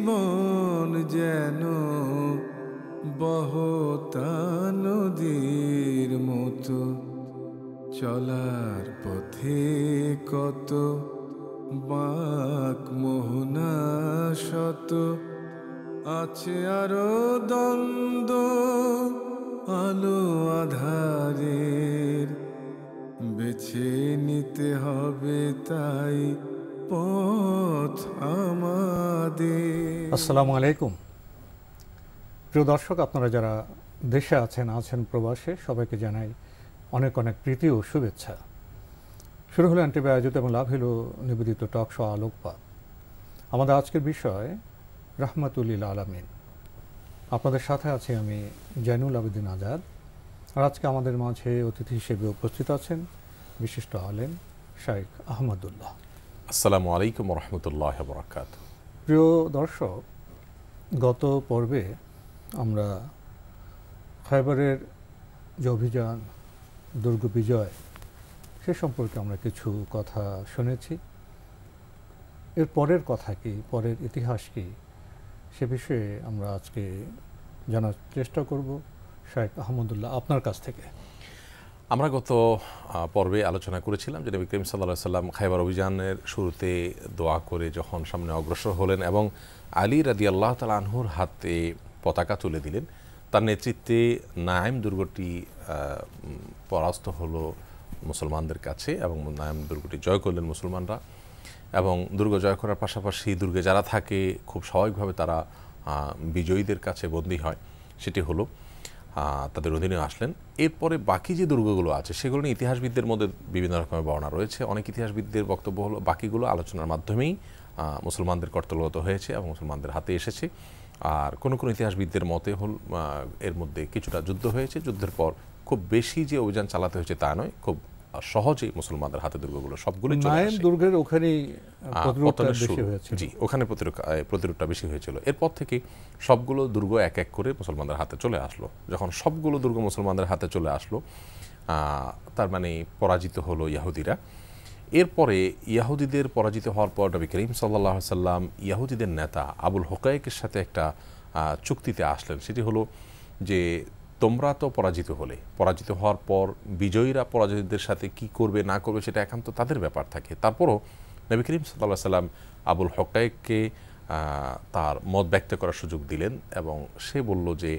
জীবন যেন বহতা নদীর মতো, চলার পথে কত বাঁক মোহনা শত, আছে আরো দ্বন্দ্ব আলো আধারের, বেছে নিতে হবে তাই পথ আমাদের। আসসালামু আলাইকুম প্রিয় দর্শক, আপনারা যারা দেশে আছেন প্রবাসে, সবাইকে জানাই অনেক অনেক প্রীতি ও শুভেচ্ছা। শুরু হলো এনটিভি আয়োজিত এবং লাভ হলো নিবেদিত টক শো আলোকপাত। আমাদের আজকের বিষয় রাহমাতুল লিল আলামিন। আপনাদের সাথে আছি আমি জয়নুল আবেদিন আজাদ। আর আজকে আমাদের মাঝে অতিথি হিসেবে উপস্থিত আছেন বিশিষ্ট আলেম শাইখ আহমদুল্লাহ। আসসালামু আলাইকুম ওয়া রাহমাতুল্লাহি ওয়া বারাকাতুহু। প্রিয় দর্শক, গত পর্বে আমরা খায়বারের যে অভিযান, দুর্গ বিজয়, সে সম্পর্কে আমরা কিছু কথা শুনেছি। এর পরের কথা কি, পরের ইতিহাস কি, সে বিষয়ে আমরা আজকে জানার চেষ্টা করব শাইখ আহমদুল্লাহ আপনার কাছ থেকে। আমরা গত পর্বে আলোচনা করেছিলাম যে নবী করিম সাল্লাল্লাহু আলাইহি সাল্লাম খায়বার অভিযানের শুরুতে দোয়া করে যখন সামনে অগ্রসর হলেন এবং আলী রাদিয়াল্লাহু তাআলা আনহুর হাতে পতাকা তুলে দিলেন, তার নেতৃত্বে নাইম দুর্গটি পরাস্ত হলো মুসলমানদের কাছে এবং নাইম দুর্গটি জয় করলেন মুসলমানরা। এবং দুর্গ জয় করার পাশাপাশি দুর্গে যারা থাকে খুব স্বাভাবিকভাবে তারা বিজয়ীদের কাছে বন্দী হয়, সেটি হলো তাদের অধীনে আসলেন। এরপরে বাকি যে দুর্গগুলো আছে সেগুলো নিয়ে ইতিহাসবিদদের মধ্যে বিভিন্ন রকমের বর্ণনা রয়েছে। অনেক ইতিহাসবিদদের বক্তব্য হলো বাকিগুলো আলোচনার মাধ্যমেই মুসলমানদের কর্তব্যগত হয়েছে এবং মুসলমানদের হাতে এসেছে। আর কোনো কোনো ইতিহাসবিদদের মতে হল এর মধ্যে কিছুটা যুদ্ধ হয়েছে, যুদ্ধের পর খুব বেশি যে অভিযান চালাতে হয়েছে তা নয়, খুব সহজেই মুসলমানদের হাতে দুর্গগুলো সবগুলোই চলে আসে। দুর্গের ওখানেই জি, ওখানে প্রতিরোধটা বেশি হয়েছিল। এরপর থেকে সবগুলো দুর্গ এক এক করে মুসলমানদের হাতে চলে আসলো। যখন সবগুলো দুর্গ মুসলমানদের হাতে চলে আসলো, তার মানে পরাজিত হলো ইহুদিরা। এরপরে ইহুদিদের পরাজিত হওয়ার পর নবী করিম সাল্লাল্লাহু আলাইহি সাল্লাম ইহুদিদের নেতা আবুল হুকাইকের সাথে একটা চুক্তিতে আসলেন। সেটি হলো যে তোমরা তো পরাজিত হলে, পরাজিত হওয়ার পর বিজয়ীরা পরাজিতদের সাথে কি করবে না করবে সেটা একান্ত তাদের ব্যাপার থাকে। তারপরও নবী করিম সাল্লাল্লাহু আলাইহি সাল্লাম আবুল হুকাইককে তার মত ব্যক্ত করার সুযোগ দিলেন এবং সে বলল যে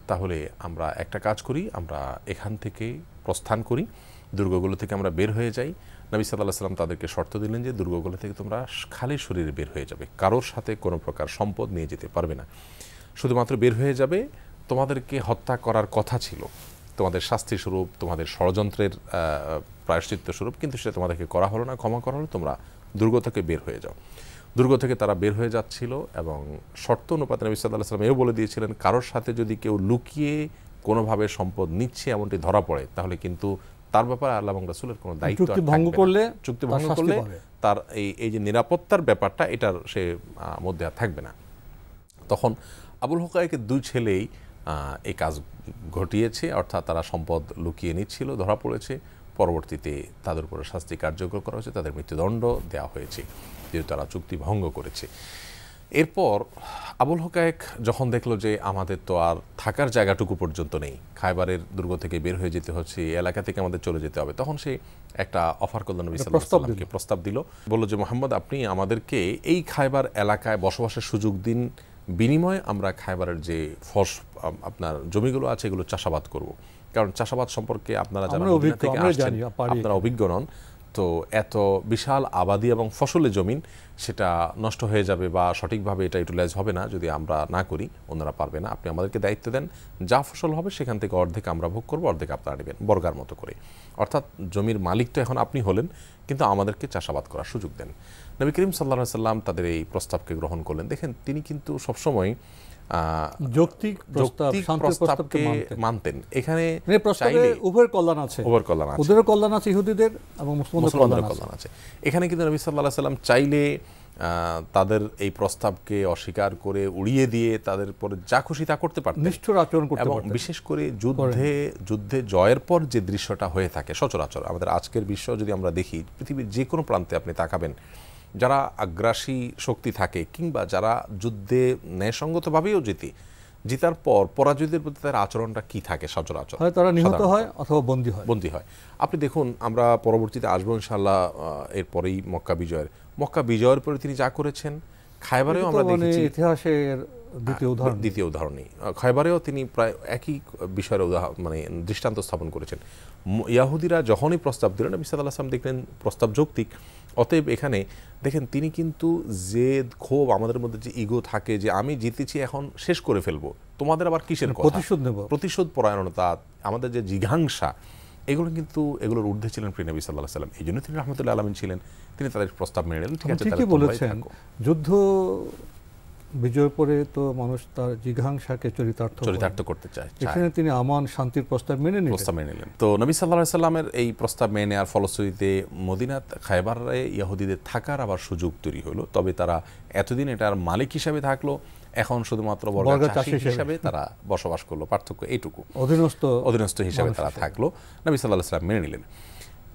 তাহলে আমরা একটা কাজ করি, আমরা এখান থেকে প্রস্থান করি, দুর্গগুলো থেকে আমরা বের হয়ে যাই। নবী সাল্লাল্লাহু আলাইহি সাল্লাম তাদেরকে শর্ত দিলেন যে দুর্গগুলো থেকে তোমরা খালি শরীরে বের হয়ে যাবে, কারোর সাথে কোনো প্রকার সম্পদ নিয়ে যেতে পারবে না, শুধুমাত্র বের হয়ে যাবে। তোমাদেরকে হত্যা করার কথা ছিল, তোমাদের শাস্তি স্বরূপ, তোমাদের ষড়যন্ত্রের প্রায়শ্চিত্ত স্বরূপ, কিন্তু সেটা তোমাদেরকে করা হলো না, ক্ষমা করা হলো, তোমরা দুর্গ থেকে বের হয়ে যাও। দুর্গ থেকে তারা বের হয়ে যাচ্ছিল এবং শর্ত অনুপাতে নবী সাল্লাল্লাহু আলাইহি সাল্লাম এও বলে দিয়েছিলেন, কারোর সাথে যদি কেউ লুকিয়ে কোনোভাবে সম্পদ নিচ্ছে এমনটি ধরা পড়ে তাহলে কিন্তু তার ব্যাপারে আল্লাহ এবং রাসূলের কোনো দায়িত্ব চুক্তি ভঙ্গ করলে তার এই যে নিরাপত্তার ব্যাপারটা এটার সে মধ্যে আর থাকবে না। তখন আবুল হুকাইকের দুই ছেলেই এই কাজ ঘটিয়েছে, অর্থাৎ তারা সম্পদ লুকিয়ে নিচ্ছিল, ধরা পড়েছে। পরবর্তীতে তাদের উপরে শাস্তি কার্যকর করা হয়েছে, তাদের মৃত্যুদণ্ড দেওয়া হয়েছে যেহেতু তারা চুক্তি ভঙ্গ করেছে। এরপর আবুল হুকাইক যখন দেখলো যে আমাদের তো আর থাকার জায়গাটুকু পর্যন্ত নেই, খায়বারের দুর্গ থেকে বের হয়ে যেতে হচ্ছে, এই এলাকা থেকে আমাদের চলে যেতে হবে, তখন সে একটা অফার করল, নবী সাল্লাল্লাহু আলাইহি ওয়াসাল্লামকে প্রস্তাব দিল। বলল যে মুহাম্মদ, আপনি আমাদেরকে এই খায়বার এলাকায় বসবাসের সুযোগ দিন, বিনিময়ে আমরা খায়বারের যে আপনার জমিগুলো আছে এগুলো চাষাবাদ করব। কারণ চাষাবাদ সম্পর্কে আপনারা যারা মদিনা থেকে আসছেন আপনারা অভিজ্ঞ নন, তো এত বিশাল আবাদি এবং ফসলের জমিন সেটা নষ্ট হয়ে যাবে বা সঠিকভাবে এটা ইউটিলাইজ হবে না যদি আমরা না করি, অন্যরা পারবে না। আপনি আমাদেরকে দায়িত্ব দেন, যা ফসল হবে সেখান থেকে অর্ধেক আমরা ভোগ করবো, অর্ধেক আপনারা নেবেন বর্গার মতো করে। অর্থাৎ জমির মালিক তো এখন আপনি হলেন, কিন্তু আমাদেরকে চাষাবাদ করার সুযোগ দেন। নবী করিম সাল্লাল্লাহু আলাইহি সাল্লাম তাদের এই প্রস্তাবকে গ্রহণ করলেন। দেখেন, তিনি কিন্তু সবসময় যৌক্তিক প্রস্তাবকে মানতেন। এখানে উভয়ের কল্যাণ আছে, ওদেরও কল্যাণ আছে, ইহুদিদের এবং মুসলমানদের কল্যাণ আছে। এখানে কিন্তু নবী সাল্লাল্লাহু আলাইহি সাল্লাম চাইলে তাদের এই প্রস্তাবকে অস্বীকার করে উড়িয়ে দিয়ে তাদের পরে যা খুশি তা করতে পারতেন, নিষ্ঠুর আচরণ করতে পারতেন। এবং বিশেষ করে যুদ্ধে জয়ের পর যে দৃশ্যটা হয়ে থাকে সচরাচর আমাদের আজকের বিশ্ব যদি আমরা দেখি, পৃথিবীর যে কোনো প্রান্তে আপনি তাকাবেন, যারা আগ্রাসী শক্তি থাকে কিংবা যারা যুদ্ধে ন্যায়সঙ্গতভাবেও জিতার পর পরাজয়দের প্রতি তার আচরণটা কি থাকে সচরাচর, হয় তারা নিহত হয় অথবা বন্দী হয়। আপনি দেখুন, আমরা পরবর্তীতে আসবো ইনশাআল্লাহ এরপরেই মক্কা বিজয়ের পরে তিনি যা করেছেন, খায়বারেও আমরা দেখেছি ইতিহাসের দ্বিতীয় উদাহরণই। খায়বারেও তিনি প্রায় একই বিষয়ের দৃষ্টান্ত স্থাপন করেছেন। ইয়াহুদিরা যখনই প্রস্তাব দিলেন, নবী সাল্লাল্লাহু আলাইহি ওয়াসাল্লাম দেখলেন প্রস্তাব যৌক্তিক, অতএব এখানে দেখেন তিনি কিন্তু জেদ ক্ষোভ, আমাদের মধ্যে যে ইগো থাকে যে আমি জিতেছি এখন শেষ করে ফেলবো, তোমাদের আবার কিসের কথা, প্রতিশোধ পরায়ণতা, আমাদের যে জিঘাংসা, এগুলোর ঊর্ধ্বে ছিলেন প্রিয় নবী সাল্লাল্লাহু আলাইহি ওয়াসাল্লাম। এই জন্য তিনি রাহমাতুল্লিল আলামিন ছিলেন, তিনি তাদের প্রস্তাব মেনে নিলেন। ঠিক আছে, ঠিকই বলেছেন, যুদ্ধ বিজয়ের পরে তো মানুষ তার জিঘাংসাকে চরিতার্থ করতে চায়। এখানে তিনি আমান শান্তির প্রস্তাব মেনে নিলেন। তো নবী সাল্লাল্লাহু আলাইহি ওয়াসাল্লামের এই প্রস্তাব মেনে নেওয়ার ফলশ্রুতিতে মদিনাত খায়বারে ইহুদিদের থাকার আবার সুযোগ তৈরি হলো। তবে তারা এতদিন এটার মালিক হিসেবে থাকলো, এখন শুধুমাত্র বর্গা চাষী হিসেবে তারা বসবাস করলো। পার্থক্য এইটুকু, অধীনস্থ হিসেবে তারা থাকলো। নবী সাল্লাল্লাহু আলাইহি ওয়াসাল্লাম মেনে নিলেন।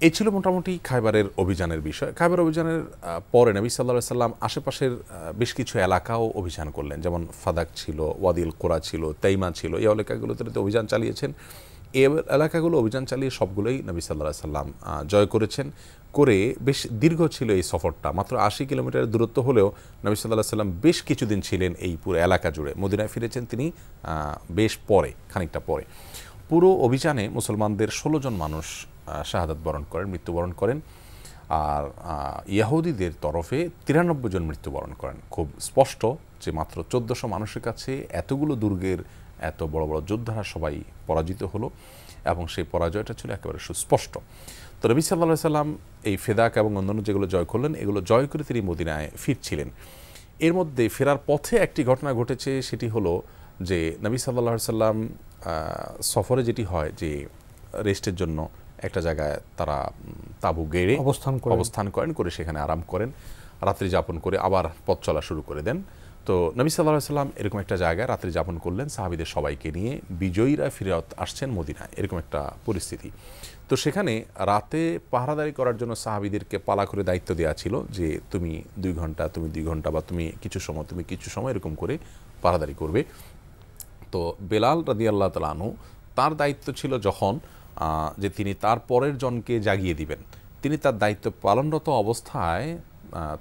এই ছিল মোটামুটি খায়বারের অভিযানের বিষয়। খায়বার অভিযানের পরে নবী সাল্লাল্লাহু আলাইহি ওয়াসাল্লাম আশেপাশের বেশ কিছু এলাকাও অভিযান করলেন, যেমন ফাদাক ছিল, ওয়াদিল কোরা ছিল, তাইমা ছিল। এই এলাকাগুলোতে অভিযান চালিয়েছেন। এই এলাকাগুলো অভিযান চালিয়ে সবগুলোই নবী সাল্লাল্লাহু আলাইহি ওয়াসাল্লাম জয় করেছেন। করে বেশ দীর্ঘ ছিল এই সফরটা, মাত্র ৮০ কিলোমিটারের দূরত্ব হলেও নবী সাল্লাল্লাহু আলাইহি ওয়াসাল্লাম বেশ কিছুদিন ছিলেন এই পুরো এলাকা জুড়ে। মদিনায় ফিরেছেন তিনি বেশ পরে, খানিকটা পরে। পুরো অভিযানে মুসলমানদের ১৬ জন মানুষ শাহাদাত বরণ করেন, মৃত্যুবরণ করেন। আর ইহুদিদের তরফে ৯৩ জন মৃত্যুবরণ করেন। খুব স্পষ্ট যে মাত্র ১৪০০ মানুষের কাছে এতগুলো দুর্গের এত বড় বড় যোদ্ধারা সবাই পরাজিত হলো, এবং সেই পরাজয়টা ছিল একেবারে সুস্পষ্ট। তো নবী সাল্লাল্লাহু আলাইহি ওয়াসাল্লাম এই ফেদাক এবং অন্যান্য যেগুলো জয় করলেন, এগুলো জয় করে তিনি মদিনায় ফিরছিলেন। এর মধ্যে ফেরার পথে একটি ঘটনা ঘটেছে, সেটি হলো যে নবী সাল্লাল্লাহু আলাইহি ওয়াসাল্লাম সফরে যেটি হয় যে রেস্টের জন্য একটা জায়গায় তারা তাঁবু গেড়ে অবস্থান করেন, করে সেখানে আরাম করেন, রাত্রি যাপন করে আবার পথ চলা শুরু করে দেন। তো নবী সাল্লাল্লাহু আলাইহি ওয়াসাল্লাম এরকম একটা জায়গায় রাত্রি যাপন করলেন, সাহাবীদের সবাইকে নিয়ে বিজয়ীরা ফিরে আসছেন মদিনায়, এরকম একটা পরিস্থিতি। তো সেখানে রাতে পাহারাদারি করার জন্য সাহাবীদেরকে পালা করে দায়িত্ব দেওয়া ছিল যে তুমি 2 ঘন্টা, তুমি 2 ঘন্টা, বা তুমি কিছু সময় এরকম করে পাহারাদারি করবে। তো বেলাল রাদিয়াল্লাহু তাআলা আনহু, তার দায়িত্ব ছিল যখন যে তিনি তার পরের জনকে জাগিয়ে দিবেন। তিনি তার দায়িত্ব পালনরত অবস্থায়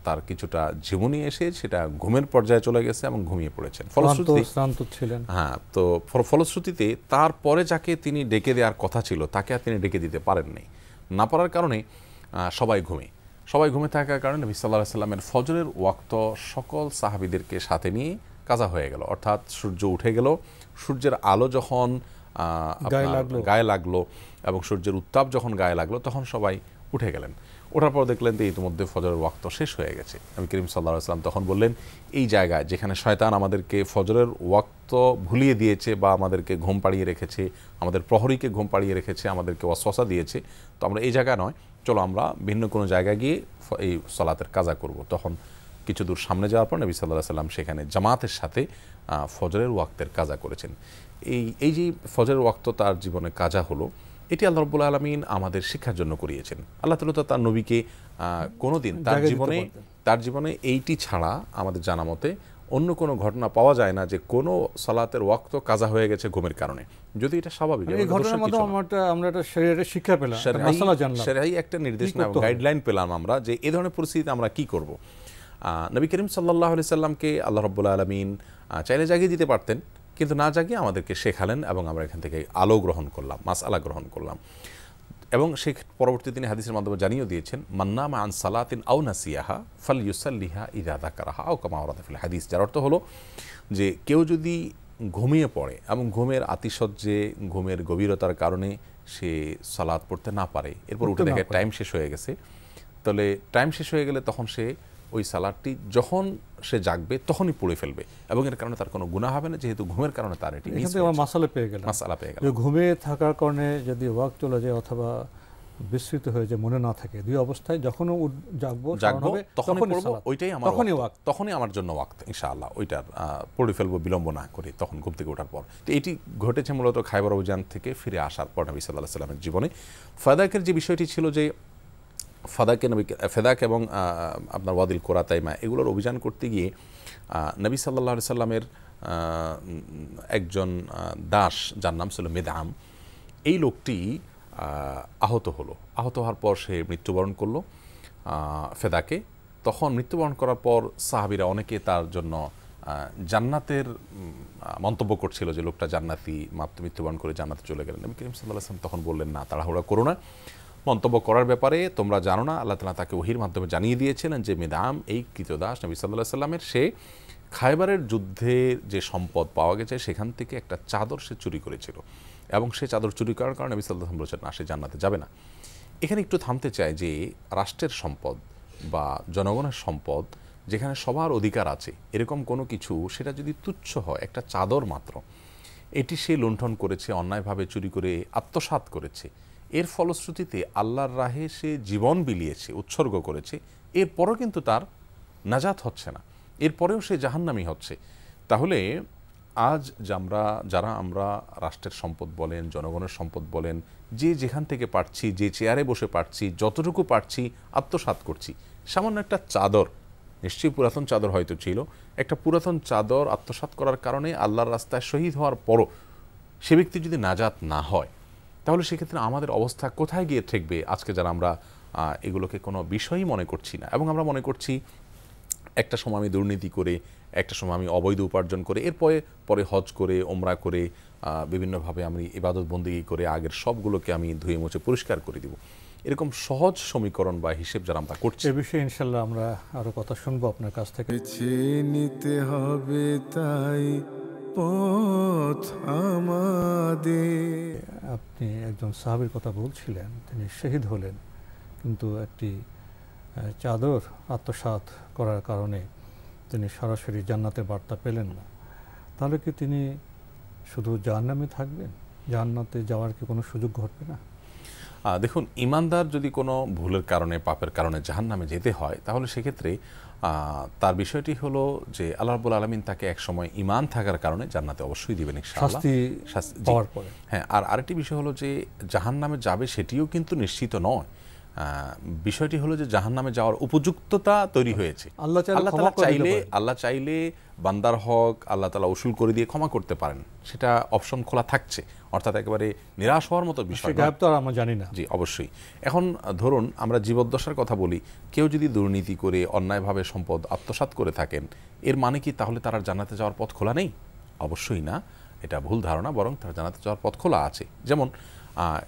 তার কিছুটা ঝিমুনি এসে সেটা ঘুমের পর্যায়ে চলে গেছে এবং ঘুমিয়ে পড়েছেন। ফলশ্রুতিতে তারপরে যাকে তিনি ডেকে দেওয়ার কথা ছিল তাকে আর তিনি ডেকে দিতে পারেননি। না পারার কারণে সবাই ঘুমে থাকার কারণে নবী সাল্লাল্লাহু আলাইহি ওয়াসাল্লামের ফজরের ওয়াক্ত সকল সাহাবীদেরকে সাথে নিয়ে কাজা হয়ে গেল। অর্থাৎ সূর্য উঠে গেল, সূর্যের আলো যখন গায়ে লাগলো এবং সূর্যের উত্তাপ যখন গায়ে লাগলো, তখন সবাই উঠে গেলেন। ওঠার পর দেখলেন যে ইতিমধ্যে ফজরের ওয়াক্ত শেষ হয়ে গেছে। নবী করিম সাল্লাল্লাহু আলাইহি ওয়াসাল্লাম তখন বললেন, এই জায়গায় যেখানে শয়তান আমাদেরকে ফজরের ওয়াক্ত ভুলিয়ে দিয়েছে বা আমাদেরকে ঘুম পাড়িয়ে রেখেছে, আমাদের প্রহরীকে ঘুম পাড়িয়ে রেখেছে, আমাদেরকে ওয়াসওয়াসা দিয়েছে, তো আমরা এই জায়গায় নয়, চলো আমরা ভিন্ন কোনো জায়গায় গিয়ে এই সালাতের কাজা করব। তখন কিছু দূর সামনে যাওয়ার পর নবী সাল্লাল্লাহু আলাইহি ওয়াসাল্লাম সেখানে জামাতের সাথে ফজরের ওয়াক্তের কাজা করেছেন। এই যে ফজরের ওয়াক্ত তার জীবনে কাজা হলো, এটি আল্লাহ রাব্বুল আলামিন আমাদের শিক্ষার জন্য করিয়েছেন। আল্লাহ তাআলা তার নবীকে কোনোদিন তার জীবনে এইটি ছাড়া আমাদের জানা মতে অন্য কোনো ঘটনা পাওয়া যায় না যে কোনো সালাতের ওয়াক্ত কাজা হয়ে গেছে ঘুমের কারণে। যদি এটা স্বাভাবিক, এই ঘটনার মধ্যে আমরা একটা শরীয়তের শিক্ষা পেলাম, মাসালা জানলাম, শরীয়ী একটা নির্দেশনা গাইডলাইন পেলাম আমরা যে এই ধরনের পরিস্থিতিতে আমরা কি করব। নবী করিম সাল্লাল্লাহু আলাইহি সাল্লামকে আল্লাহ রাব্বুল আলামিন চাইলে জাগিয়ে দিতে পারতেন, কিন্তু না জাগিয়ে আমাদেরকে শেখালেন এবং আমরা এখান থেকে আলো গ্রহণ করলাম, মাসআলা গ্রহণ করলাম। এবং সে পরবর্তী তিনি হাদিসের মাধ্যমে জানিয়ে দিয়েছেন, মান্নামা আন সালাতিন আও নাসিয়াহা ফালইউসাল্লিহা ইযা যাকারাহা আও কামা ওয়ারাদা ফিল হাদিস। যার অর্থ হলো যে কেউ যদি ঘুমিয়ে পড়ে এবং ঘুমের আতিশয্যে, ঘুমের গভীরতার কারণে সে সালাত পড়তে না পারে, এরপর উঠে দেখে টাইম শেষ হয়ে গেছে, তাহলে টাইম শেষ হয়ে গেলে তখন সে ওই সালাদটি যখন সে জাগবে তখনই পড়ে ফেলবে এবং এর কারণে তার কোনো গুনাহ হবে না, যেহেতু ঘুমের কারণে তার এটি মাসালা পেয়ে গেল। ঘুমে থাকার কারণে যদি ওয়াক্ত চলে যায় অথবা বিস্মৃত হয়ে যায়, মনে না থাকে, দুই অবস্থায় যখন জাগবো তখনই পড়বো, ওইটাই আমার ওয়াক্ত, তখনই আমার জন্য ওয়াক্ত, ইনশাআল্লাহ ওইটার পড়ে ফেলবো বিলম্ব না করে তখন ঘুম থেকে ওঠার পর। তো এটি ঘটেছে মূলত খায়বার অভিযান থেকে ফিরে আসার পর নবী সাল্লাল্লাহু আলাইহি ওয়াসাল্লামের জীবনে। ফাদাকের যে বিষয়টি ছিল যে ফেদাক এবং আপনার ওয়াদিল কোরাতাইমা এগুলোর অভিযান করতে গিয়ে নবী সাল্লাল্লাহু আলাইহি সাল্লামের একজন দাস যার নাম ছিল মেদআম, এই লোকটি আহত হওয়ার পর সে মৃত্যুবরণ করলো ফেদাকে। তখন মৃত্যুবরণ করার পর সাহাবীরা অনেকে তার জন্য জান্নাতের মন্তব্য করছিল যে লোকটা জান্নাতি, মৃত্যুবরণ করে জান্নাতে চলে গেলেন। নবী করিম সাল্লাল্লাহু আলাইহি ওয়াসাল্লাম তখন বললেন, না, তাড়াহুড়া করো না, মন্তব্য করার ব্যাপারে তোমরা জানো না, আল্লাহ তাআলা তাকে ওহীর মাধ্যমে জানিয়ে দিয়েছিলেন যে মেদআম এই কৃতদাস নবী সাল্লাল্লাহু আলাইহি ওয়াসাল্লামের, সে খায়বারের যুদ্ধে যে সম্পদ পাওয়া গেছে সেখান থেকে একটা চাদর সে চুরি করেছিল, এবং সে চাদর চুরি করার কারণে নবী সাল্লাল্লাহু আলাইহি ওয়াসাল্লাম বলেছেন না, সে জান্নাতে যাবে না। এখানে একটু থামতে চাই যে রাষ্ট্রের সম্পদ বা জনগণের সম্পদ যেখানে সবার অধিকার আছে, এরকম কোনো কিছু সেটা যদি তুচ্ছ হয়, একটা চাদর মাত্র, এটি সে লুণ্ঠন করেছে, অন্যায়ভাবে চুরি করে আত্মসাৎ করেছে, এর ফলশ্রুতিতে আল্লাহর রাহে সে জীবন বিলিয়েছে, উৎসর্গ করেছে, এরপরও কিন্তু তার নাজাত হচ্ছে না, এরপরেও সে জাহান্নামী হচ্ছে। তাহলে আজ যারা আমরা রাষ্ট্রের সম্পদ বলেন, জনগণের সম্পদ বলেন, যে যেখান থেকে পারছি, যে চেয়ারে বসে পারছি, যতটুকু পারছি আত্মসাৎ করছি। সামান্য একটা চাদর, নিশ্চয়ই পুরাতন চাদর হয়তো ছিল, একটা পুরাতন চাদর আত্মসাৎ করার কারণে আল্লাহর রাস্তায় শহীদ হওয়ার পরও সে ব্যক্তি যদি নাজাত না হয়, তাহলে সেক্ষেত্রে আমাদের অবস্থা কোথায় গিয়ে ঠেকবে? আজকে যারা আমরা এগুলোকে কোনো বিষয়ই মনে করছি না, এবং আমরা মনে করছি একটা সময় আমি দুর্নীতি করে, একটা সময় আমি অবৈধ উপার্জন করে, পরে হজ করে, ওমরা করে, বিভিন্নভাবে আমি ইবাদত বন্দেগী করে আগের সবগুলোকে আমি ধুয়ে মুছে পরিষ্কার করে দিব, এরকম সহজ সমীকরণ বা হিসেব যারা আমরা করছি। এ বিষয়ে ইনশাল্লাহ আমরা আরো কথা শুনবো আপনার কাছ থেকে। নিতে হবে তাই পথ আমাদের। আপনি একজন সাহাবীর কথা বলছিলেন, তিনি শহীদ হলেন, কিন্তু একটি চাদর আত্মসাৎ করার কারণে তিনি সরাসরি জান্নাতের বার্তা পেলেন না। তাহলে কি তিনি শুধু জাহান্নামে থাকবেন? জান্নাতে যাওয়ার কি কোনো সুযোগ ঘটবে না? দেখুন, ইমানদার যদি কোনো ভুলের কারণে, পাপের কারণে জাহান্নামে যেতে হয়, তাহলে সেক্ষেত্রে তার বিষয়টি হলো যে আল্লাহ রাব্বুল আলামিন তাকে একসময় ঈমান থাকার কারণে জান্নাতে অবশ্যই দিবেন ইনশাআল্লাহ, শাস্তি পাওয়ার পরে। হ্যাঁ, আর আরেকটি বিষয় হলো যে জাহান্নামে যাবে সেটিও কিন্তু নিশ্চিত নয়। বিষয়টি হলো যে জাহান্নামে যাওয়ার উপযুক্ততা তৈরি হয়েছে। আল্লাহ চাইলে বান্দার হক আল্লাহ তাআলা উসুল করে দিয়ে ক্ষমা করতে পারেন, সেটা অপশন খোলা থাকছে, অর্থাৎ একেবারে নিরাশ হওয়ার মতো বিষয় আমরা জানি না। জি, অবশ্যই। এখন ধরুন আমরা জীবদ্দশার কথা বলি, কেউ যদি দুর্নীতি করে অন্যায়ভাবে সম্পদ আত্মসাৎ করে থাকেন, এর মানে কি তাহলে তার জান্নাতে যাওয়ার পথ খোলা নেই? অবশ্যই না, এটা ভুল ধারণা, বরং তার জান্নাতে যাওয়ার পথ খোলা আছে। যেমন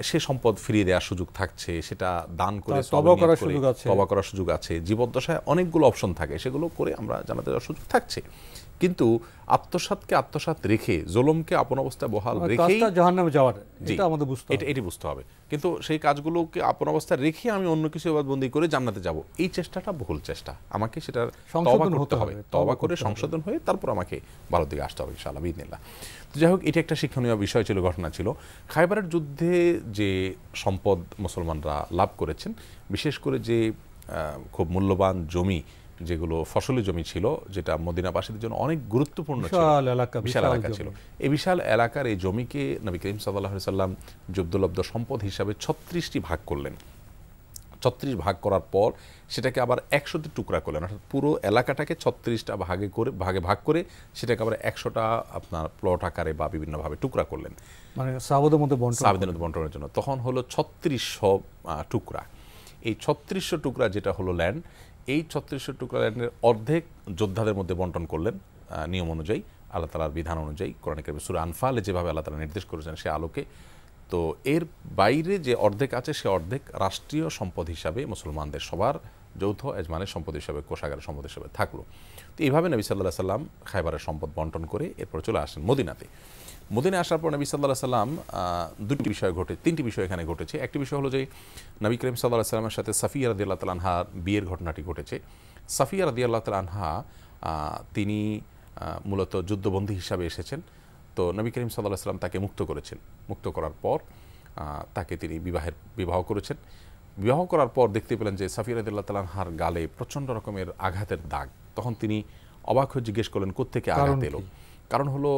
সে সম্পদ ফিরিয়ে দেওয়ার সুযোগ থাকছে, সেটা দান করে তওবা করার সুযোগ আছে, জীবদ্দশায় অনেকগুলো অপশন থাকে, সেগুলো করে আমরা জান্নাতে যাওয়ার সুযোগ থাকছে। কিন্তু আত্মসাৎকে আত্মসাৎ রেখে, জুলুমকে আপন অবস্থায় বহাল রেখেই জাহান্নামে যাওয়ার, এটা আমাদের এটি বুঝতে হবে। কিন্তু সেই কাজগুলোকে আপন অবস্থায় রেখে আমি অন্য কিছু ইবাদতবন্দি করে জান্নাতে যাব, এই চেষ্টাটা ভুল চেষ্টা। আমাকে সেটা তওবা করতে হবে, তওবা করে সংশোধন হয়ে তারপর আমাকে ভালোর দিকে আসতে হবে ইনশাআল্লাহ বিইذনিল্লাহ। তো যাই হোক, এটি একটা শিক্ষণীয় বিষয় ছিল, ঘটনা ছিল। খায়বারের যুদ্ধে যে সম্পদ মুসলমানরা লাভ করেছেন, বিশেষ করে যে খুব মূল্যবান জমি, যেগুলো ফসলি জমি ছিল, যেটা মদিনাবাসীদের জন্য অনেক গুরুত্বপূর্ণ ছিল, বিশাল এলাকা ছিল, এই বিশাল এলাকার এই জমিকে নবী করিম সাল্লাল্লাহু আলাইহি সাল্লাম যুদ্ধলব্ধ সম্পদ হিসাবে 36টি ভাগ করলেন। 36 ভাগ করার পর সেটাকে আবার 100টি টুকরা করলেন, অর্থাৎ পুরো এলাকাটাকে 36টা ভাগে ভাগ করে সেটাকে আবার 100টা আপনার প্লট আকারে বা বিভিন্নভাবে টুকরা করলেন, মানে সাহাবাদের মধ্যে বন্টনের জন্য। তখন হলো 3600 টুকরা। এই 3600 টুকরা যেটা হলো ল্যান্ড, এই 3600 টুকরা ল্যান্ডের অর্ধেক যোদ্ধাদের মধ্যে বন্টন করলেন নিয়ম অনুযায়ী, আল্লাহ তাআলার বিধান অনুযায়ী, কোরআন কারীমে সূরা আনফালে যেভাবে আল্লাহ তাআলা নির্দেশ করেছেন সে আলোকে। তো এর বাইরে যে অর্ধেক আছে, সে অর্ধেক রাষ্ট্রীয় সম্পদ হিসাবে মুসলমানদের সবার যৌথ এজমানের সম্পদ হিসাবে, কোষাগারের সম্পদ হিসাবে থাকলো। তো এইভাবে নবী সাল্লাল্লাহু আলাইহি সাল্লাম খায়বারের সম্পদ বন্টন করে এরপর চলে আসেন মদিনাতে। মদিনায় আসার পর নবী সাল্লাল্লাহু আলাইহি সাল্লাম তিনটি বিষয় এখানে ঘটেছে। একটি বিষয় হলো যে নবী করিম সাল্লাল্লাহু আলাইহি সাল্লামের সাথে সাফিয়া রাদিয়াল্লাহু তাআলা আনহা বিয়ের ঘটনাটি ঘটেছে। সাফিয়া রাদিয়াল্লাহু তাআলা আনহা তিনি মূলত যুদ্ধবন্দী হিসাবে এসেছেন। তো নবী করিম সাল্লাল্লাহু আলাইহি সাল্লাম তাকে মুক্ত করেছেন। মুক্ত করার পর তাকে তিনি বিবাহ করেছেন। বিবাহ করার পর দেখতে পেলেন যে সাফিয়া রাদিয়াল্লাহু তাআলা আনহার গালে প্রচণ্ড রকমের আঘাতের দাগ। তখন তিনি অবাক হয়ে জিজ্ঞেস করলেন, কোত্থেকে আঘাত এলো? কারণ হলো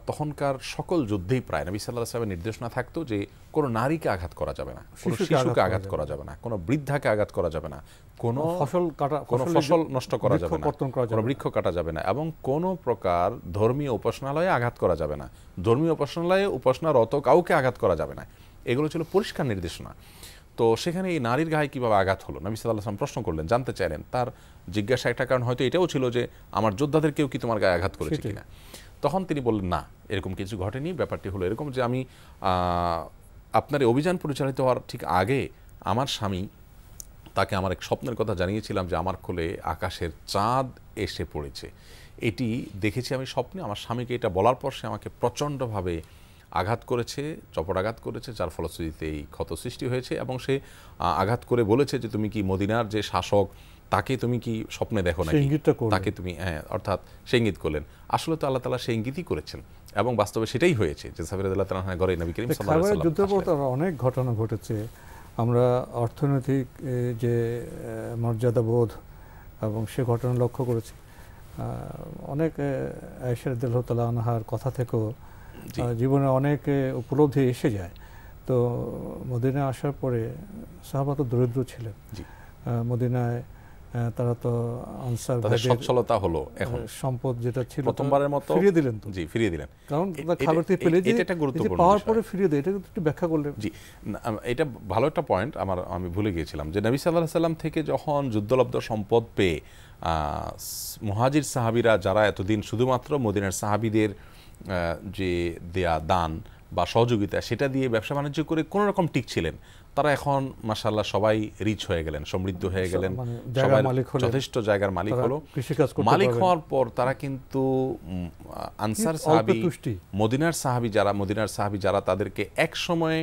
তখনকার সকল যুদ্ধেই প্রায় নবী সাল্লাল্লাহু আলাইহি ওয়াসাল্লামের নির্দেশনা থাকতো যে কোনো নারীকে আঘাত করা যাবে না, কোনো শিশুকে আঘাত করা যাবে না, কোনো বৃদ্ধাকে আঘাত করা যাবে না, কোনো ফসল নষ্ট করা যাবে না, কোনো বৃক্ষ কাটা যাবে না, এবং কোনো প্রকার ধর্মীয় উপাসনালয়ে আঘাত করা যাবে না, ধর্মীয় উপাসনালয়ে উপাসনারত কাউকে আঘাত করা যাবে না। এগুলো ছিল পরিষ্কার নির্দেশনা। তো সেখানে এই নারীর গায়ে কীভাবে আঘাত হলো নবী সাল্লাল্লাহু আলাইহি ওয়াসাল্লাম প্রশ্ন করলেন, জানতে চাইলেন। তার জিজ্ঞাসা একটা কারণ হয়তো এটাও ছিল যে আমার যোদ্ধাদেরকেও কি তোমার গায়ে আঘাত করেছে কিনা। তখন তিনি বললেন, না, এরকম কিছু ঘটেনি। ব্যাপারটি হলো এরকম যে আমি আপনার এই অভিযান পরিচালিত হওয়ার ঠিক আগে আমার স্বামী, তাকে আমার এক স্বপ্নের কথা জানিয়েছিলাম যে আমার কোলে আকাশের চাঁদ এসে পড়েছে। এটি দেখেছি আমি স্বপ্নে। আমার স্বামীকে এটা বলার পর সে আমাকে প্রচণ্ডভাবে আঘাত করেছে, চপটাঘাত করেছে, যার ফলশ্রুতিতে এই ক্ষত সৃষ্টি হয়েছে। এবং সে আঘাত করে বলেছে যে তুমি কি মদিনার যে শাসক তাকে তুমি কি স্বপ্নে দেখো নাকি, তাকে তুমি, অর্থাৎ সে ইঙ্গিত করলেন। আসলে তো আল্লাহ তাআলা সেই ইঙ্গিতই করেছেন এবং বাস্তবে সেটাই হয়েছে যে সাবির রাদিয়াল্লাহু তাআলা ঘরে নবী করিম সাল্লাল্লাহু আলাইহি ওয়াসাল্লাম যুদ্ধের পর অনেক ঘটনা ঘটেছে। আমরা অর্থনৈতিক যে মর্যাদাবোধ এবং সে ঘটনা লক্ষ্য করেছি। অনেক আয়েশা রাদিয়াল্লাহু তাআলা আনহার কথা থেকেও জীবনে অনেক উপলব্ধি এসে যায়। তো মদিনায় আসার পরে সাহাবা তো দরিদ্র ছিলেন, মদিনায় তারা তো আনসার তাদের সচ্ছলতা হলো, এখন সম্পদ যেটা ছিল প্রথমবারের মতো ফিরিয়ে দিলেন। তো জি, ফিরিয়ে দিলেন, কারণ খাবার থেকে পেলে যে এটা গুরুত্বপূর্ণ পাওয়ার পরে ফিরিয়ে দেয়, এটা একটু ব্যাখ্যা করলে। জি, এটা ভালো একটা পয়েন্ট আমি ভুলে গিয়েছিলাম যে নবী সাল্লাল্লাহু আলাইহি ওয়াসাল্লাম থেকে যখন যুদ্ধলব্ধ সম্পদ পেয়ে মুহাজির সাহাবীরা যারা এতদিন শুধুমাত্র মদিনার সাহাবীদের যে দেয়া দান বা সহযোগিতা সেটা দিয়ে ব্যবসা বাণিজ্য করে কোনো রকম টিকছিলেন, তারা এখন মাশাআল্লাহ সবাই রিচ হয়ে গেলেন, সমৃদ্ধ হয়ে গেলেন, সবাই যথেষ্ট জায়গার মালিক হলো। মালিক হওয়ার পর তারা কিন্তু আনসার সাহাবী, মদিনার সাহাবী যারা তাদেরকে এক সময়ে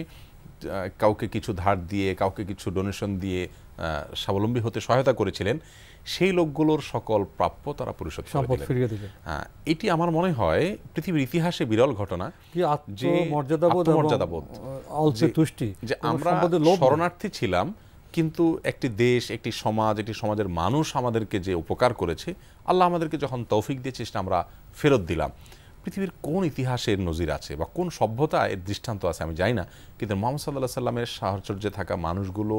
কাউকে কিছু ধার দিয়ে, কাউকে কিছু ডোনেশন দিয়ে স্বাবলম্বী হতে সহায়তা করেছিলেন, সেই লোকগুলোর সকল প্রাপ্য তারা পরিশোধ করে দিলেন। এটি আমার মনে হয় পৃথিবীর ইতিহাসে বিরল ঘটনা যে মর্যাদাবোধ, যে আমরা শরণার্থী ছিলাম কিন্তু একটি দেশ, একটি সমাজ, একটি সমাজের মানুষ আমাদেরকে যে উপকার করেছে, আল্লাহ আমাদেরকে যখন তৌফিক দিয়েছে সেটা আমরা ফেরত দিলাম। পৃথিবীর কোন ইতিহাসের নজির আছে বা কোন সভ্যতা এর দৃষ্টান্ত আছে আমি জানি না, কিন্তু মুহাম্মদ সাল্লাল্লাহু আলাইহি সাল্লামের সাহচর্যে থাকা মানুষগুলো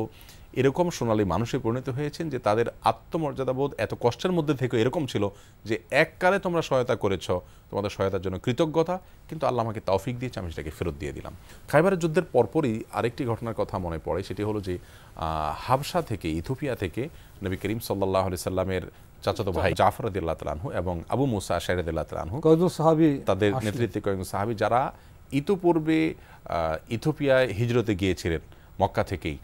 এরকম সোনালী মানুষে পরিণত হয়েছেন যে তাদের আত্মমর্যাদাবোধ এত কষ্টের মধ্যে থেকে এরকম ছিল যে এককালে তোমরা সহায়তা করেছ, তোমাদের সহায়তার জন্য কৃতজ্ঞতা, কিন্তু আল্লাহ আমাকে তৌফিক দিয়েছে, আমি সেটাকে ফেরত দিয়ে দিলাম। খাইবারের যুদ্ধের পরপরই আরেকটি ঘটনার কথা মনে পড়ে, সেটি হলো যে হাবশা থেকে, ইথিওপিয়া থেকে নবী করিম সাল্লাল্লাহু আলাইহি সাল্লামের চাচাতো ভাই জাফর রাদিয়াল্লাহু তাআলা আনহু এবং আবু মুসা আশআরী রাদিয়াল্লাহু তাআলা আনহু, তাদের নেতৃত্বে কয়েকজন সাহাবী যারা ইতোপূর্বে ইথিওপিয়ায় হিজরতে গিয়েছিলেন মক্কা থেকেই,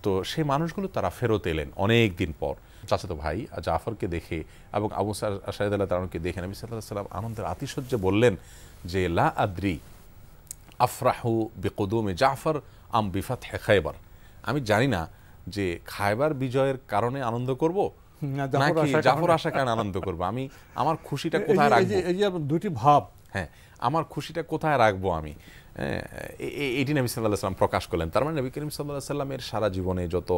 তো সেই মানুষগুলো তারা ফেরত এলেন অনেক দিন পর। চাচাতো ভাই জাফরকে দেখে এবং আবু মুসা আশআরী রাদিয়াল্লাহু তাআলা আনহুকে দেখে নবী সাল্লাল্লাহু আলাইহি সাল্লাম আনন্দের আতিশয্যে বললেন যে লা আদ্রি আফরাহু বিকুদুমি জাফর আম বিফাতহি খায়বার, আমি জানি না যে খায়বার বিজয়ের কারণে আনন্দ করব নাকি জাফর আসার কারণে আনন্দ করব, আমি আমার খুশিটা কোথায় রাখবো। এই যে দুটি ভাব, হ্যাঁ, আমার খুশিটা কোথায় রাখবো আমি, এটি নবী সাল্লাল্লাহু আলাইহি সাল্লাম প্রকাশ করলেন। তার মানে নবী করিম সাল্লাল্লাহু আলাইহি সাল্লামের সারা জীবনে যত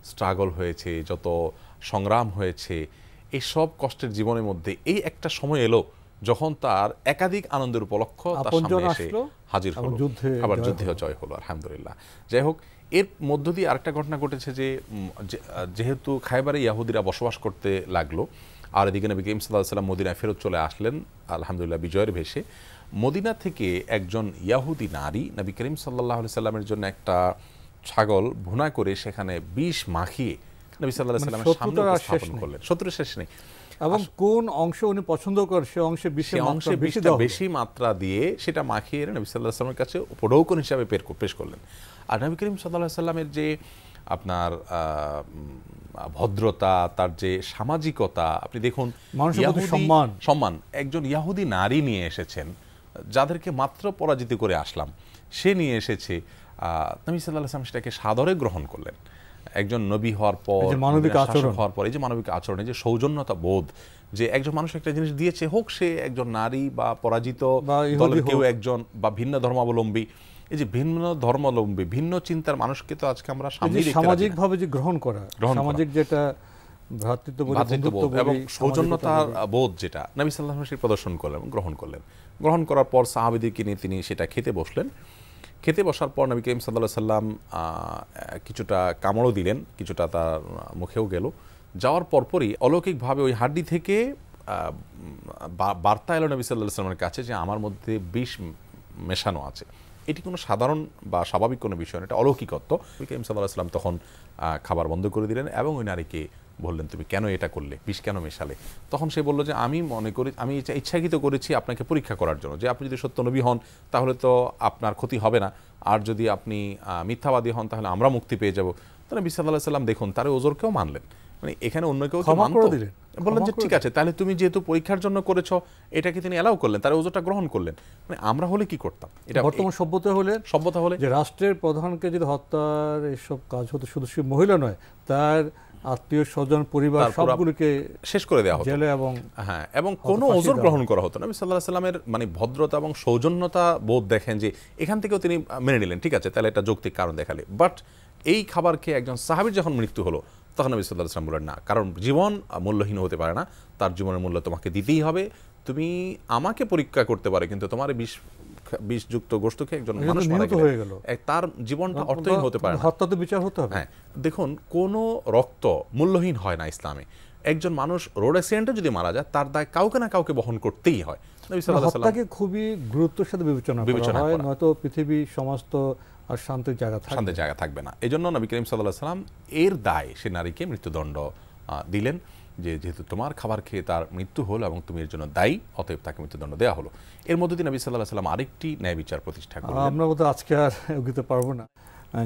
স্ট্রাগল হয়েছে, যত সংগ্রাম হয়েছে, এই সব কষ্টের জীবনের মধ্যে এই একটা সময় এলো যখন তার একাধিক আনন্দের উপলক্ষ তার সামনে এসে হাজির হলো, আবার যুদ্ধে জয় হলো, আলহামদুলিল্লাহ। যাই হোক, এর মধ্য দিয়ে আরেকটা ঘটনা ঘটেছে যে যেহেতু খায়বারে ইহুদিরা বসবাস করতে লাগলো আর এদিকে নবী করিম সাল্লাল্লাহু আলাইহি সাল্লাম মদিনায় ফেরত চলে আসলেন আলহামদুলিল্লাহ বিজয়ের ভেসে, মদিনা থেকে একজন ইয়াহুদি নারী নবী করিম সাল্লাল্লাহু আলাইহি সাল্লামের জন্য একটা ছাগল ভুনা করে সেখানে বিষ মাখিয়ে নবী সাল্লাল্লাহু আলাইহি সাল্লামের সামনে উপস্থাপন করলেন। শত্রুর শেষ নেই। এবং কোন অংশ উনি পছন্দ করেন সে অংশে বেশি মাত্রা দিয়ে সেটা মাখিয়ে নবী সাল্লাল্লাহু আলাইহি সাল্লামের কাছে উপঢৌকন হিসাবে পেশ করলেন। আর নবী করিম সাল্লাল্লাহু আলাইহি সাল্লামের যে আপনার ভদ্রতা, তার যে সামাজিকতা, আপনি দেখুন সম্মান একজন ইহুদি নারী নিয়ে এসেছেন যাদেরকে মাত্র পরাজিত করে আসলাম, সে নিয়ে এসেছে, নবী সাল্লাল্লাহু আলাইহি সাল্লাম সেটাকে সাদরে গ্রহণ করলেন। একজন নবী হওয়ার পর, মানবিক আচরণ হওয়ার পর, এই যে মানবিক আচরণ, এই যে সৌজন্যতা বোধ, যে একজন মানুষ একটা জিনিস দিয়েছে, হোক সে একজন নারী বা পরাজিত দলের কেউ একজন বা ভিন্ন ধর্মাবলম্বী, এই যে ভিন্ন ধর্মাবলম্বী ভিন্ন চিন্তার মানুষকে তো আজকে আমরা সামাজিকভাবে যে গ্রহণ করা, সামাজিক যেটা ভ্রাতৃত্ববোধ এবং সৌজন্যতার বোধ যেটা নবী সাল্লাল্লাহু আলাইহি ওয়াসাল্লাম প্রদর্শন করলেন, গ্রহণ করলেন। গ্রহণ করার পর সাহাবীদেরকে নিয়ে তিনি সেটা খেতে বসলেন। খেতে বসার পর নবী করিম সাল্লাল্লাহু আলাইহি ওয়াসাল্লাম কিছুটা কামড়ও দিলেন, কিছুটা তার মুখেও গেল। যাওয়ার পরপরই অলৌকিকভাবে ওই হাড্ডি থেকে বার্তা এলো নবী সাল্লাল্লাহু আলাইহি ওয়াসাল্লামের কাছে যে আমার মধ্যে বিষ মেশানো আছে। এটি কোনো সাধারণ বা স্বাভাবিক কোনো বিষয় না, এটা অলৌকিকত্ব। নবী করিম সাল্লাল্লাহু আলাইহি ওয়াসাল্লাম তখন খাবার বন্ধ করে দিলেন এবং ওই নারীকে বললেন, তুমি কেন এটা করলে, বিষ কেন মেশালে? তখন সে বলল যে আমি মনে করি, আমি ইচ্ছাকৃত করেছি আপনাকে পরীক্ষা করার জন্য, যে আপনি যদি সত্য নবী হন তাহলে তো আপনার ক্ষতি হবে না, আর যদি আপনি মিথ্যাবাদী হন তাহলে আমরা মুক্তি পেয়ে যাব। তো নবী সাল্লাল্লাহু আলাইহি ওয়াসাল্লাম দেখুন তার ওজরকেও মানলেন, মানে এখানে অন্য কেউ বললেন যে ঠিক আছে, তাহলে তুমি যেহেতু পরীক্ষার জন্য করেছো, এটাকে তিনি এলাও করলেন, তার ওজরটা গ্রহণ করলেন। মানে আমরা হলে কি করতাম? এটা বর্তমান সভ্যতা হলে যে রাষ্ট্রের প্রধানকে যদি হত্যার এসব কাজ হতো, শুধু মহিলা নয়, তার আত্মীয় স্বজন পরিবার সবগুলোকে শেষ করে দেওয়া হতো জেলে, এবং কোনো ওজর গ্রহণ করা হতো না। নবী সাল্লাল্লাহু আলাইহি ওয়াসাল্লামের মানে ভদ্রতা এবং সৌজন্যতা বোধ দেখেন যে এখান থেকেও তিনি মেনে নিলেন, ঠিক আছে তাহলে এটা যৌক্তিক কারণ দেখালে। বাট এই খাবার খেয়ে একজন সাহাবীর যখন মৃত্যু হলো তখন নবী সাল্লাল্লাহু আলাইহি ওয়াসাল্লাম বললেন না, কারণ জীবন মূল্যহীন হতে পারে না, তার জীবনের মূল্য তোমাকে দিতেই হবে। তুমি আমাকে পরীক্ষা করতে পারে, কিন্তু তোমার বিষযুক্ত গোশত খেয়ে একজন মানুষ মারা গেল, তার জীবনটা অর্থহীন হতে পারে না, হত্যা তো বিচার হতে হবে। হ্যাঁ, দেখুন কোনো রক্ত মূল্যহীন হয় না ইসলামে। একজন মানুষ রোড অ্যাক্সিডেন্টে যদি মারা যায় তার দায় কাউকে না কাউকে বহন করতেই হয়। নবী সাল্লাল্লাহু আলাইহি ওয়াসাল্লাম হত্যাকে খুবই গুরুত্বের সাথে বিবেচনা করা হয়, নয়তো পৃথিবী সমস্ত আর শান্তির জায়গা থাকবে না। এজন্য নবী করিম সাল্লাল্লাহু আলাইহি ওয়াসাল্লাম এর দায় সে নারীকে মৃত্যুদণ্ড দিলেন, যে যেহেতু তোমার খাবার খেয়ে তার মৃত্যু হলো এবং তুমি এর জন্য দায়ী, অতএব তাকে মৃত্যুদণ্ড দেওয়া হলো। এর মধ্যে দিয়ে নবী সাল্লাল্লাহু আলাইহি ওয়াসাল্লাম আরেকটি ন্যায় বিচার প্রতিষ্ঠা করলেন। আমরা বোধহয় আজকে আর এগোতে পারবো না,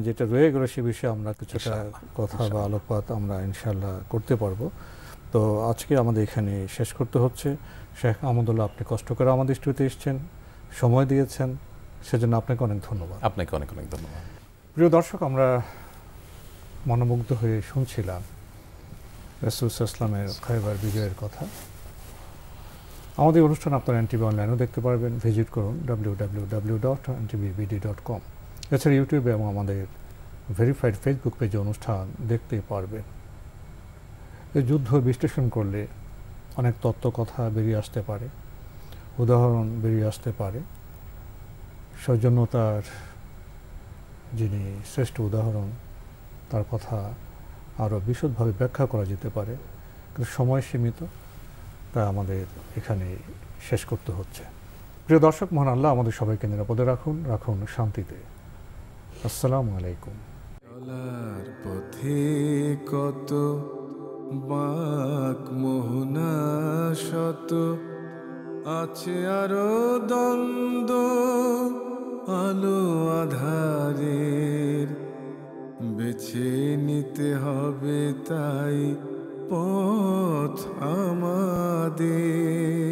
যেটা রয়ে গেল সে বিষয়ে আমরা কিছুটা কথা বা আলোকপাত আমরা ইনশাআল্লাহ করতে পারবো। তো আজকে আমাদের এখানে শেষ করতে হচ্ছে। শেখ আহমদুল্লাহ, আপনি কষ্ট করে আমাদের স্টুডিওতে এসেছেন, সময় দিয়েছেন, সেজন্য আপনাকে অনেক ধন্যবাদ। আপনাকে অনেক অনেক ধন্যবাদ। প্রিয় দর্শক, আমরা মনোমুগ্ধ হয়ে শুনছিলাম রাসূল সাল্লাল্লাহু আলাইহি ওয়াসাল্লামের খায়বার বিজয়ের কথা। আমাদের অনুষ্ঠান আপনারা এনটিভি অনলাইনেও দেখতে পারবেন, ভিজিট করুন www.ntvbd.com। এছাড়া ইউটিউবে এবং আমাদের ভেরিফাইড ফেসবুক পেজে অনুষ্ঠান দেখতে পারবেন। এই যুদ্ধ বিশ্লেষণ করলে অনেক তত্ত্ব কথা বেরিয়ে আসতে পারে, উদাহরণ বেরিয়ে আসতে পারে। সৌজন্যতার যিনি শ্রেষ্ঠ উদাহরণ, তার কথা আরও বিশদভাবে ব্যাখ্যা করা যেতে পারে, কিন্তু সময় সীমিত, তা আমাদের এখানে শেষ করতে হচ্ছে। প্রিয় দর্শক, মহান আল্লাহ আমাদের সবাইকে নিরাপদে রাখুন শান্তিতে। আসসালামু আলাইকুম। চলার পথে কত বাঁক মোহনা শত, আছে আরো দ্বন্দ্ব আলো আধারের, বেছে নিতে হবে তাই পথ আমাদের।